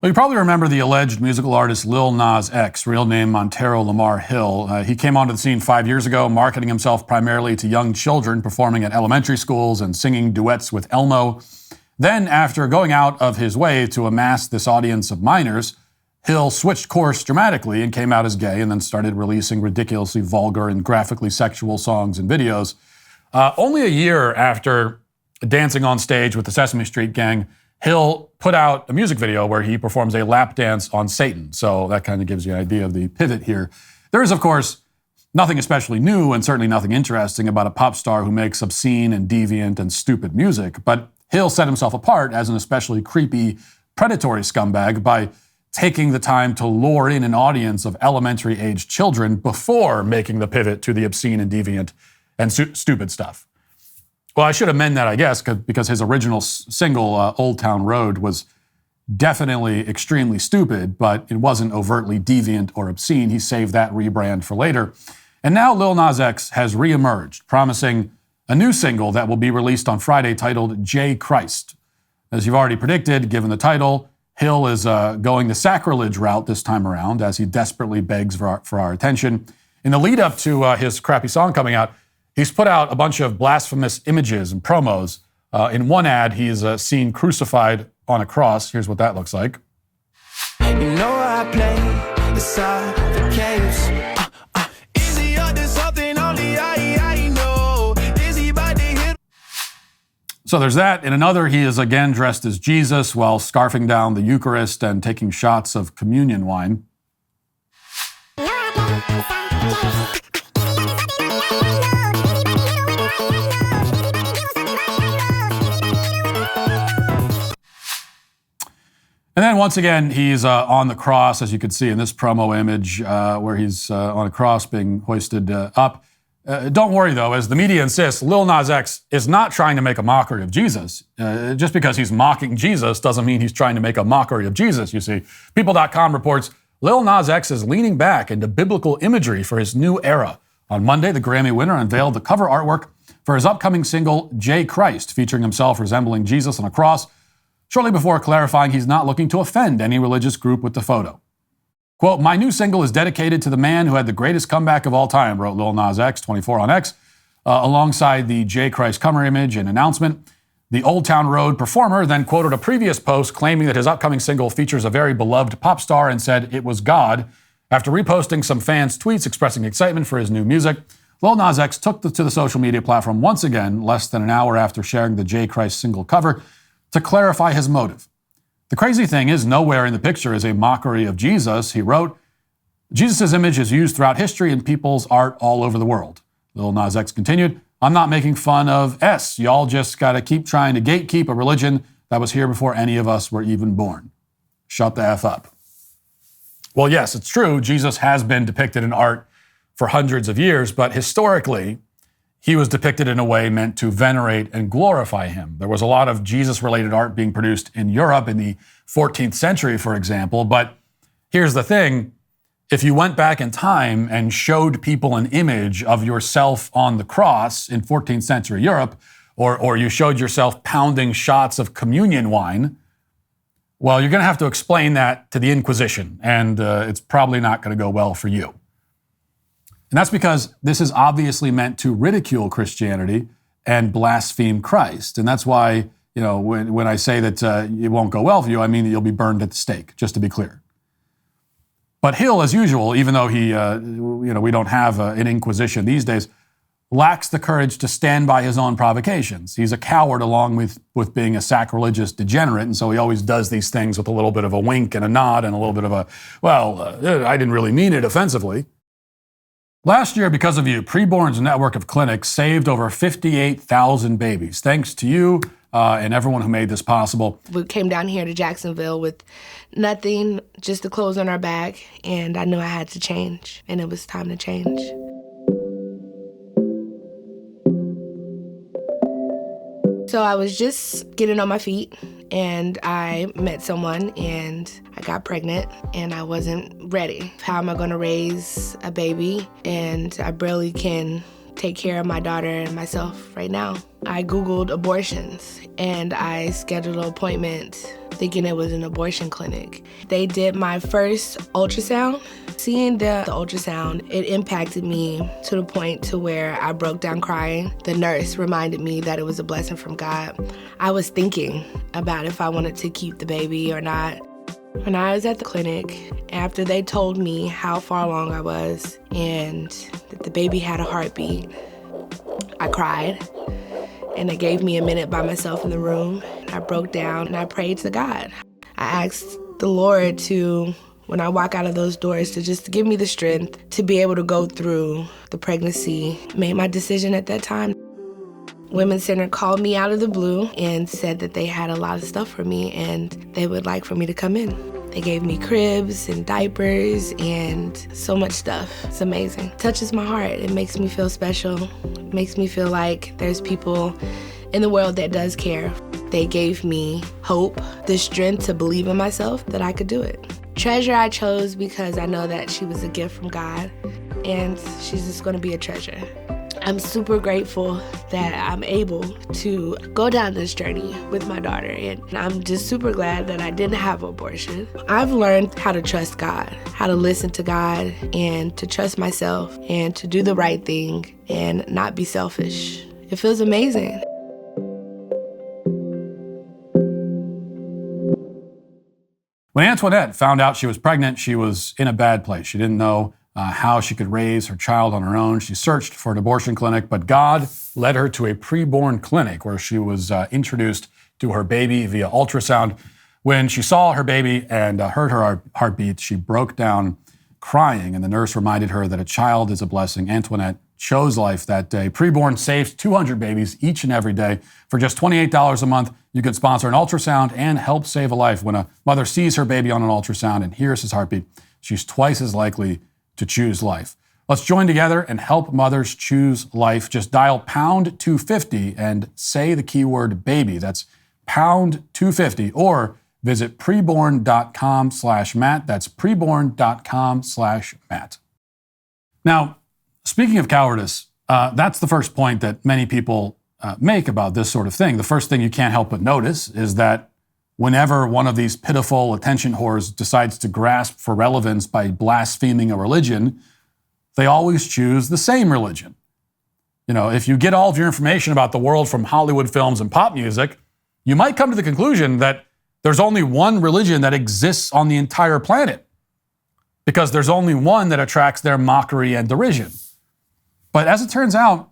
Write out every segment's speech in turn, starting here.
Well, you probably remember the alleged musical artist Lil Nas X, real name Montero Lamar Hill. He came onto the scene 5 years ago, marketing himself primarily to young children, performing at elementary schools and singing duets with Elmo. Then, after going out of his way to amass this audience of minors, Hill switched course dramatically and came out as gay and then started releasing ridiculously vulgar and graphically sexual songs and videos. Only a year after dancing on stage with the Sesame Street gang, Hill put out a music video where he performs a lap dance on Satan. So that kind of gives you an idea of the pivot here. There is, of course, nothing especially new and certainly nothing interesting about a pop star who makes obscene and deviant and stupid music. But Hill set himself apart as an especially creepy, predatory scumbag by taking the time to lure in an audience of elementary-aged children before making the pivot to the obscene and deviant and stupid stuff. Well, I should amend that, I guess, because his original single, Old Town Road, was definitely extremely stupid, but it wasn't overtly deviant or obscene. He saved that rebrand for later. And now Lil Nas X has reemerged, promising a new single that will be released on Friday titled J Christ. As you've already predicted, given the title, Hill is going the sacrilege route this time around as he desperately begs for our attention. In the lead up to his crappy song coming out, he's put out a bunch of blasphemous images and promos. In one ad, he is seen crucified on a cross. Here's what that looks like. You know I play the side of chaos. Is he up to something only I know? Is he about to hit? So there's that. In another, he is again dressed as Jesus while scarfing down the Eucharist and taking shots of communion wine. And then once again, he's on the cross, as you can see in this promo image, where he's on a cross being hoisted up. Don't worry, though, as the media insists, Lil Nas X is not trying to make a mockery of Jesus. Just because he's mocking Jesus doesn't mean he's trying to make a mockery of Jesus, you see. People.com reports Lil Nas X is leaning back into biblical imagery for his new era. On Monday, the Grammy winner unveiled the cover artwork for his upcoming single, J Christ, featuring himself resembling Jesus on a cross, shortly before clarifying he's not looking to offend any religious group with the photo. Quote, "My new single is dedicated to the man who had the greatest comeback of all time," wrote Lil Nas X, 24 on X, alongside the J Christ cover image and announcement. The Old Town Road performer then quoted a previous post claiming that his upcoming single features a very beloved pop star and said it was God. After reposting some fans' tweets expressing excitement for his new music, Lil Nas X took to the social media platform once again, less than an hour after sharing the J Christ single cover, to clarify his motive. The crazy thing is, nowhere in the picture is a mockery of Jesus. He wrote, "Jesus' image is used throughout history in people's art all over the world." Lil Nas X continued, "I'm not making fun of S. Y'all just gotta keep trying to gatekeep a religion that was here before any of us were even born. Shut the F up." Well, yes, it's true. Jesus has been depicted in art for hundreds of years, but historically, he was depicted in a way meant to venerate and glorify him. There was a lot of Jesus-related art being produced in Europe in the 14th century, for example. But here's the thing. If you went back in time and showed people an image of yourself on the cross in 14th century Europe, or you showed yourself pounding shots of communion wine, well, you're going to have to explain that to the Inquisition, and it's probably not going to go well for you. And that's because this is obviously meant to ridicule Christianity and blaspheme Christ. And that's why, when I say that it won't go well for you, I mean that you'll be burned at the stake, just to be clear. But Hill, as usual, even though we don't have an Inquisition these days, lacks the courage to stand by his own provocations. He's a coward along with being a sacrilegious degenerate, and so he always does these things with a little bit of a wink and a nod and a little bit of I didn't really mean it offensively. Last year, because of you, Preborn's network of clinics saved over 58,000 babies. Thanks to you and everyone who made this possible. We came down here to Jacksonville with nothing, just the clothes on our back, and I knew I had to change, and it was time to change. So I was just getting on my feet, and I met someone, and I got pregnant, and I wasn't ready. How am I going to raise a baby? And I barely can take care of my daughter and myself right now. I Googled abortions and I scheduled an appointment thinking it was an abortion clinic. They did my first ultrasound. Seeing the ultrasound, it impacted me to the point to where I broke down crying. The nurse reminded me that it was a blessing from God. I was thinking about if I wanted to keep the baby or not. When I was at the clinic, after they told me how far along I was and that the baby had a heartbeat, I cried. And they gave me a minute by myself in the room. I broke down and I prayed to God. I asked the Lord to, when I walk out of those doors, to just give me the strength to be able to go through the pregnancy. Made my decision at that time. Women's Center called me out of the blue and said that they had a lot of stuff for me and they would like for me to come in. They gave me cribs and diapers and so much stuff. It's amazing. It touches my heart. It makes me feel special. It makes me feel like there's people in the world that does care. They gave me hope, the strength to believe in myself that I could do it. Treasure I chose because I know that she was a gift from God and she's just gonna be a treasure. I'm super grateful that I'm able to go down this journey with my daughter, and I'm just super glad that I didn't have an abortion. I've learned how to trust God, how to listen to God, and to trust myself, and to do the right thing, and not be selfish. It feels amazing. When Antoinette found out she was pregnant, she was in a bad place. She didn't know how she could raise her child on her own. She searched for an abortion clinic, but God led her to a preborn clinic where she was introduced to her baby via ultrasound. When she saw her baby and heard her heartbeat, she broke down crying, and the nurse reminded her that a child is a blessing. Antoinette chose life that day. Preborn saves 200 babies each and every day. For just $28 a month, you can sponsor an ultrasound and help save a life. When a mother sees her baby on an ultrasound and hears his heartbeat, she's twice as likely to choose life. Let's join together and help mothers choose life. Just dial pound 250 and say the keyword baby. That's pound 250, or visit preborn.com/Matt. That's preborn.com/Matt. Now, speaking of cowardice, that's the first point that many people make about this sort of thing. The first thing you can't help but notice is that whenever one of these pitiful attention whores decides to grasp for relevance by blaspheming a religion, they always choose the same religion. You know, if you get all of your information about the world from Hollywood films and pop music, you might come to the conclusion that there's only one religion that exists on the entire planet, because there's only one that attracts their mockery and derision. But as it turns out,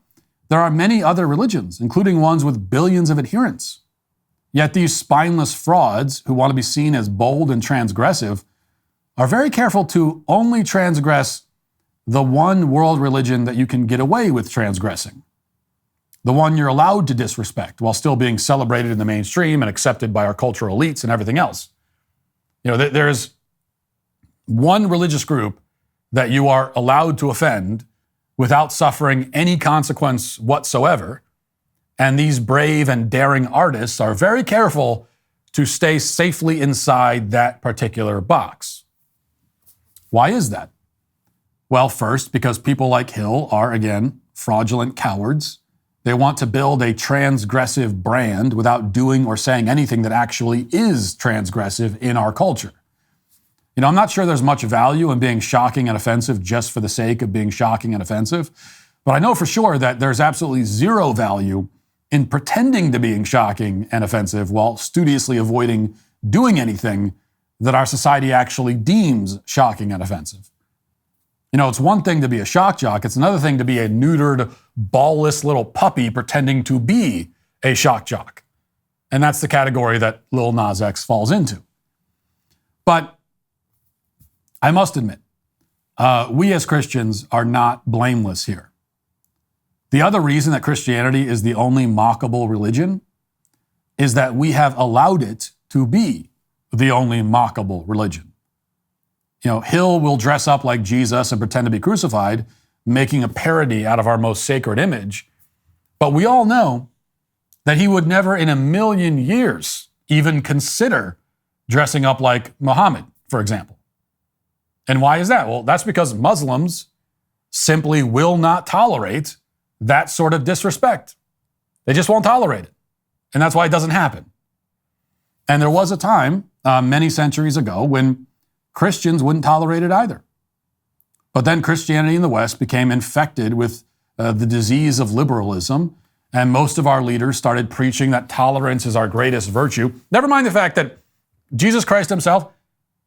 there are many other religions, including ones with billions of adherents. Yet these spineless frauds, who want to be seen as bold and transgressive, are very careful to only transgress the one world religion that you can get away with transgressing, the one you're allowed to disrespect while still being celebrated in the mainstream and accepted by our cultural elites and everything else. You know, there's one religious group that you are allowed to offend without suffering any consequence whatsoever. And these brave and daring artists are very careful to stay safely inside that particular box. Why is that? Well, first, because people like Hill are, again, fraudulent cowards. They want to build a transgressive brand without doing or saying anything that actually is transgressive in our culture. You know, I'm not sure there's much value in being shocking and offensive just for the sake of being shocking and offensive, but I know for sure that there's absolutely zero value in pretending to being shocking and offensive while studiously avoiding doing anything that our society actually deems shocking and offensive. You know, it's one thing to be a shock jock. It's another thing to be a neutered, ballless little puppy pretending to be a shock jock. And that's the category that Lil Nas X falls into. But I must admit, we as Christians are not blameless here. The other reason that Christianity is the only mockable religion is that we have allowed it to be the only mockable religion. You know, Hill will dress up like Jesus and pretend to be crucified, making a parody out of our most sacred image. But we all know that he would never in a million years even consider dressing up like Muhammad, for example. And why is that? Well, that's because Muslims simply will not tolerate that sort of disrespect. They just won't tolerate it. And that's why it doesn't happen. And there was a time many centuries ago when Christians wouldn't tolerate it either. But then Christianity in the West became infected with the disease of liberalism, and most of our leaders started preaching that tolerance is our greatest virtue. Never mind the fact that Jesus Christ himself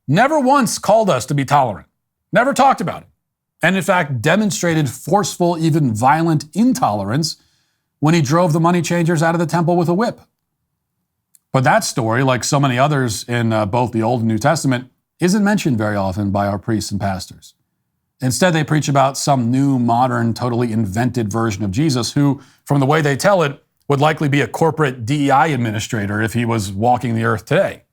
never once called us to be tolerant, never talked about it, and in fact demonstrated forceful, even violent intolerance when he drove the money changers out of the temple with a whip. But that story, like so many others in both the Old and New Testament, isn't mentioned very often by our priests and pastors. Instead, they preach about some new, modern, totally invented version of Jesus who, from the way they tell it, would likely be a corporate DEI administrator if he was walking the earth today.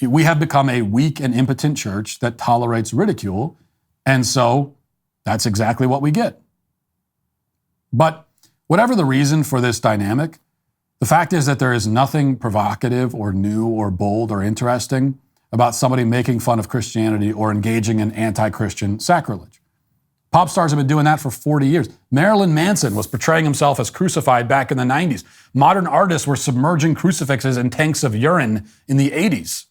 We have become a weak and impotent church that tolerates ridicule, and so that's exactly what we get. But whatever the reason for this dynamic, the fact is that there is nothing provocative or new or bold or interesting about somebody making fun of Christianity or engaging in anti-Christian sacrilege. Pop stars have been doing that for 40 years. Marilyn Manson was portraying himself as crucified back in the 90s. Modern artists were submerging crucifixes in tanks of urine in the 80s.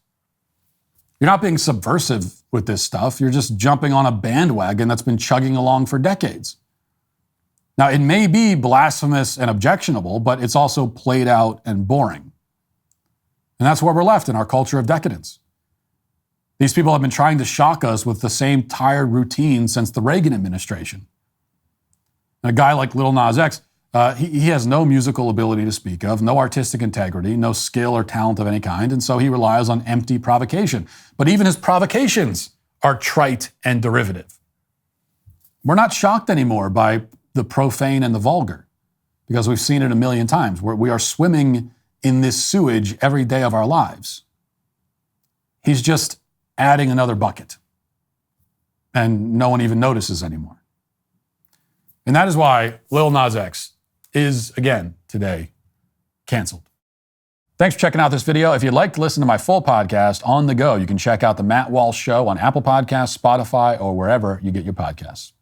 You're not being subversive with this stuff. You're just jumping on a bandwagon that's been chugging along for decades. Now, it may be blasphemous and objectionable, but it's also played out and boring. And that's where we're left in our culture of decadence. These people have been trying to shock us with the same tired routine since the Reagan administration. And a guy like Lil Nas X, he has no musical ability to speak of, no artistic integrity, no skill or talent of any kind, and so he relies on empty provocation. But even his provocations are trite and derivative. We're not shocked anymore by the profane and the vulgar, because we've seen it a million times. We are swimming in this sewage every day of our lives. He's just adding another bucket, and no one even notices anymore. And that is why Lil Nas X is, again, today, canceled. Thanks for checking out this video. If you'd like to listen to my full podcast on the go, you can check out The Matt Walsh Show on Apple Podcasts, Spotify, or wherever you get your podcasts.